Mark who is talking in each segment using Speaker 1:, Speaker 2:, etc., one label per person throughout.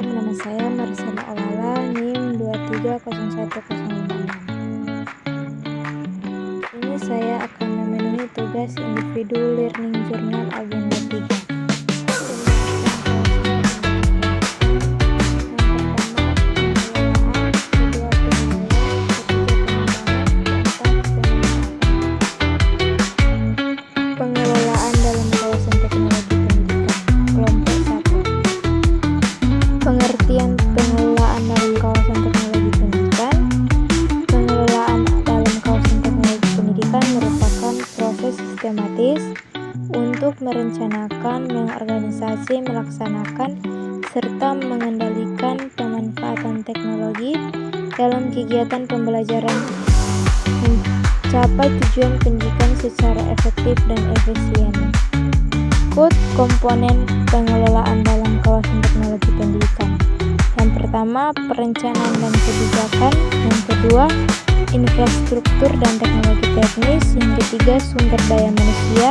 Speaker 1: nama saya Marcella Olala, NIM 230105. Ini saya akan memenuhi tugas individu learning journal agenda 3. Pengelolaan dalam kawasan teknologi pendidikan. Kelompok 1. Pengertian pengelolaan dalam kawasan teknologi pendidikan. Pengelolaan dalam kawasan teknologi pendidikan merupakan proses sistematis untuk merencanakan, mengorganisasi, melaksanakan, serta mengendalikan pemanfaatan teknologi dalam kegiatan pembelajaran mencapai tujuan pendidikan secara efektif dan efisien. Komponen pengelolaan dalam kawasan teknologi pendidikan. Yang pertama, perencanaan dan kebijakan. Yang kedua, infrastruktur dan teknologi teknis. Yang ketiga, sumber daya manusia.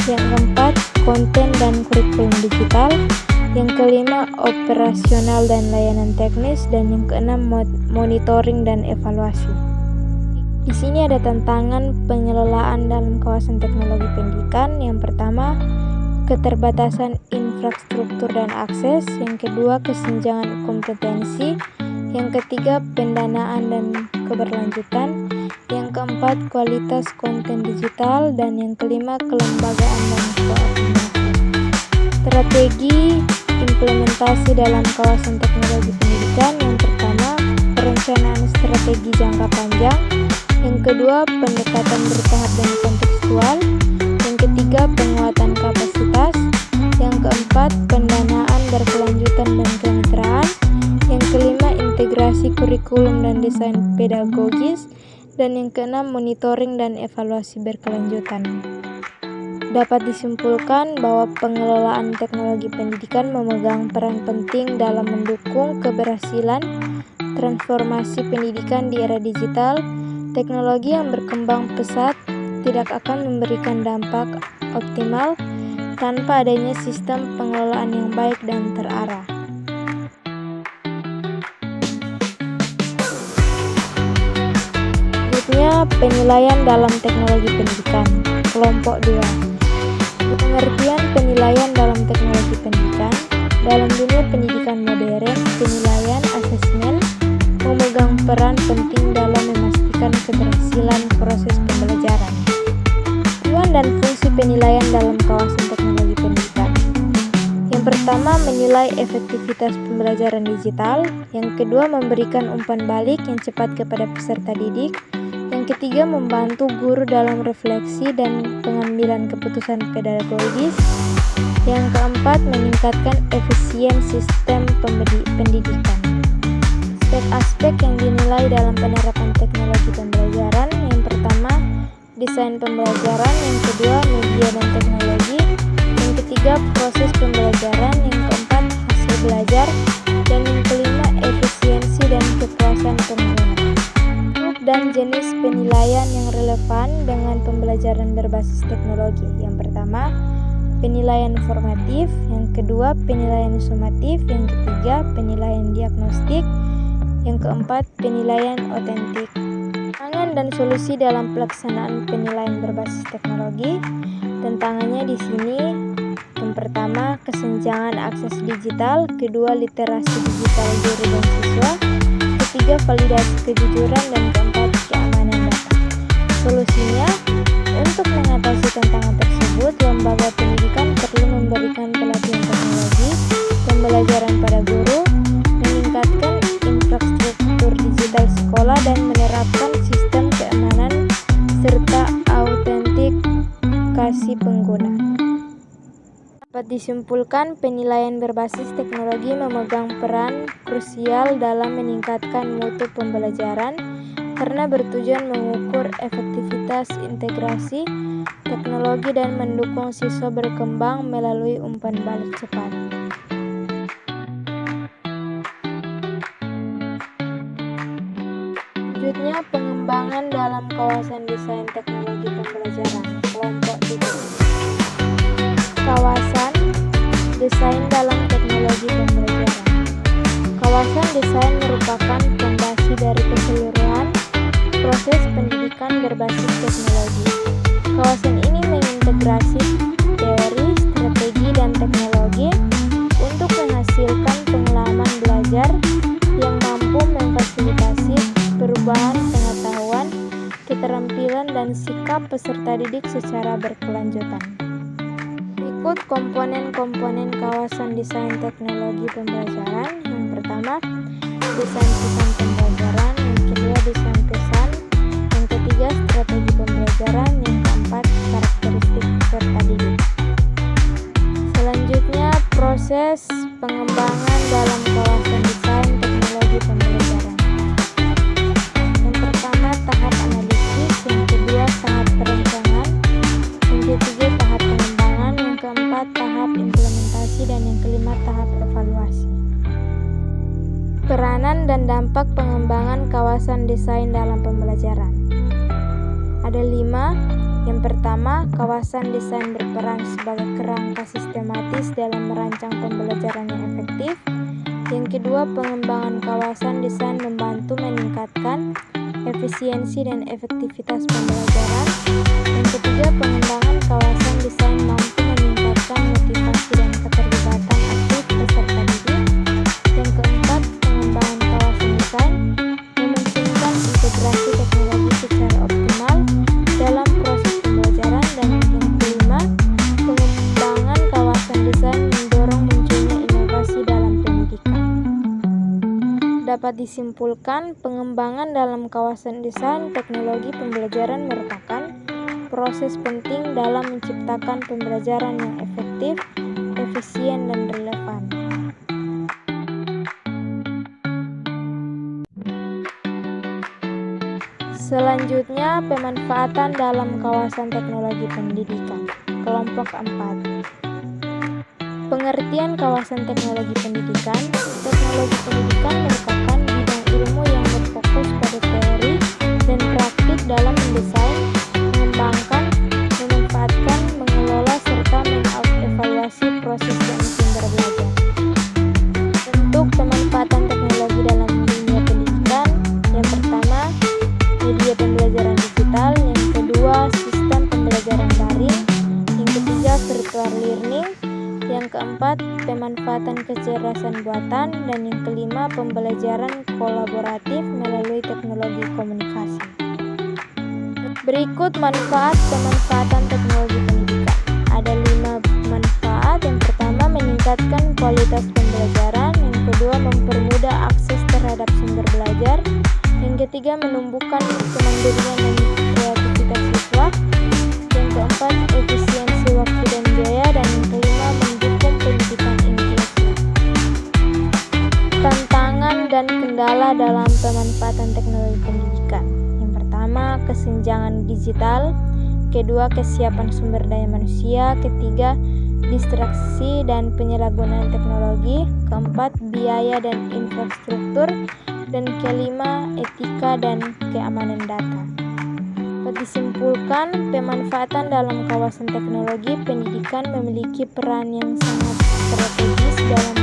Speaker 1: Yang keempat, konten dan kurikulum digital. Yang kelima, operasional dan layanan teknis. Dan yang keenam, monitoring dan evaluasi. Di sini ada tantangan pengelolaan dalam kawasan teknologi pendidikan. Yang pertama, keterbatasan infrastruktur dan akses. Yang kedua, kesenjangan kompetensi. Yang ketiga, pendanaan dan keberlanjutan. Yang keempat, kualitas konten digital. Dan yang kelima, kelembagaan dan koordinasi. Strategi implementasi dalam kawasan teknologi pendidikan. Yang pertama, perencanaan strategi jangka panjang. Yang kedua, pendekatan bertahap dan kontekstual. Yang ketiga, penguatan kapasitas. Yang keempat, pendanaan berkelanjutan dan kemitraan. Yang kelima, integrasi kurikulum dan desain pedagogis. Dan yang keenam, monitoring dan evaluasi berkelanjutan. Dapat disimpulkan bahwa pengelolaan teknologi pendidikan memegang peran penting dalam mendukung keberhasilan transformasi pendidikan di era digital. Teknologi yang berkembang pesat tidak akan memberikan dampak optimal tanpa adanya sistem pengelolaan yang baik dan terarah. Selanjutnya, penilaian dalam teknologi pendidikan. Kelompok 2. Pengertian penilaian dalam teknologi pendidikan. Dalam dunia pendidikan modern, penilaian asesmen memegang peran penting dalam memastikan keberhasilan proses pembelajaran. Tujuan dan fungsi penilaian dalam kawasan teknologi pendidikan. Yang pertama, menilai efektivitas pembelajaran digital. Yang kedua, memberikan umpan balik yang cepat kepada peserta didik. Yang ketiga, membantu guru dalam refleksi dan pengambilan keputusan pedagogis. Yang keempat, meningkatkan efisien sistem pendidikan. Aspek yang dinilai dalam penerapan teknologi pembelajaran. Yang pertama, desain pembelajaran. Yang kedua, media dan teknologi. Yang ketiga, proses pembelajaran. Yang keempat, hasil belajar. Dan yang kelima, efisiensi dan kepuasan pengguna. Grup dan jenis penilaian yang relevan dengan pembelajaran berbasis teknologi. Yang pertama, penilaian formatif. Yang kedua, penilaian sumatif. Yang ketiga, penilaian diagnostik. Yang keempat, penilaian otentik. Tantangan dan solusi dalam pelaksanaan penilaian berbasis teknologi. Tantangannya di sini, yang pertama, kesenjangan akses digital. Kedua, literasi digital guru dan siswa. Ketiga, validasi kejujuran. Dan keempat, keamanan data. Solusinya, untuk mengatasi tantangan tersebut, lembaga pendidikan perlu memberikan pelatihan teknologi pembelajaran pada guru, meningkatkan infrastruktur digital sekolah, dan menerapkan sistem keamanan serta autentikasi pengguna. Dapat disimpulkan, penilaian berbasis teknologi memegang peran krusial dalam meningkatkan mutu pembelajaran karena bertujuan mengukur efektivitas integrasi teknologi dan mendukung siswa berkembang melalui umpan balik cepat. Selanjutnya, pengembangan dalam kawasan desain teknologi pembelajaran. Kelompok 3. Kawasan desain dalam teknologi pembelajaran. Kawasan desain merupakan fondasi dari keseluruhan proses pendidikan berbasis teknologi. Kawasan ini mengintegrasi teori, strategi, dan teknologi untuk menghasilkan pengalaman belajar yang mampu memfasilitasi perubahan pengetahuan, keterampilan, dan sikap peserta didik secara berkelanjutan. Berikut komponen-komponen kawasan desain teknologi pembelajaran. Yang pertama, desain pesan pembelajaran. Yang kedua, desain pesan. Yang ketiga, strategi pembelajaran. Yang keempat, karakteristik peserta didik. Selanjutnya, proses pengembangan dalam kawasan desain teknologi pembelajaran. Yang pertama, tahap analisis. Yang kedua, tahap perencanaan. Yang ketiga, tahap pengembangan. Yang keempat, tahap implementasi. Dan yang kelima, tahap evaluasi. Peranan dan dampak pengembangan kawasan desain dalam pembelajaran. Ada 5. Yang pertama, kawasan desain berperan sebagai kerangka sistematis dalam merancang pembelajaran yang efektif. Yang kedua, pengembangan kawasan desain membantu meningkatkan efisiensi dan efektivitas pembelajaran. Yang ketiga, pengembangan kawasan desain mampu meningkatkan motivasi dan keterlibatan aktif peserta didik. Yang keempat, pengembangan kawasan desain memungkinkan integrasi teknologi secara optimal dalam proses pembelajaran. Dan yang kelima, pengembangan kawasan desain mendorong munculnya inovasi dalam pendidikan. Dapat disimpulkan, pengembangan dalam kawasan desain teknologi pembelajaran merupakan proses penting dalam menciptakan pembelajaran yang efektif, efisien, dan relevan. Selanjutnya, pemanfaatan dalam kawasan teknologi pendidikan. Kelompok 4. Pengertian kawasan teknologi pendidikan. Teknologi pendidikan merupakan bidang ilmu yang berfokus pada teori dan praktik dalam mendesain, mengembangkan, memanfaatkan, mengelola, serta mengevaluasi proses dan sumber belajar. Bentuk pemanfaatan teknologi dalam dunia pendidikan. Yang pertama, media pembelajaran digital. Yang kedua, sistem pembelajaran daring. Yang ketiga, virtual learning. Yang keempat, pemanfaatan kecerdasan buatan. Dan yang kelima, pembelajaran kolaboratif melalui teknologi komunikasi. Berikut manfaat pemanfaatan teknologi pendidikan. Ada 5 manfaat. Yang pertama, meningkatkan kualitas pembelajaran. Yang kedua, mempermudah akses terhadap sumber belajar. Yang ketiga, menumbuhkan kemandirian dan kreativitas siswa. Yang keempat, efisiensi waktu dan biaya. Dan yang kelima, mendukung pendidikan inklusif. Tantangan dan kendala dalam pemanfaatan teknologi pendidikan. Yang pertama, kesenjangan digital. Kedua, kesiapan sumber daya manusia. Ketiga, distraksi dan penyalahgunaan teknologi. Keempat, biaya dan infrastruktur. Dan kelima, etika dan keamanan data. Dapat disimpulkan, pemanfaatan dalam kawasan teknologi pendidikan memiliki peran yang sangat strategis dalam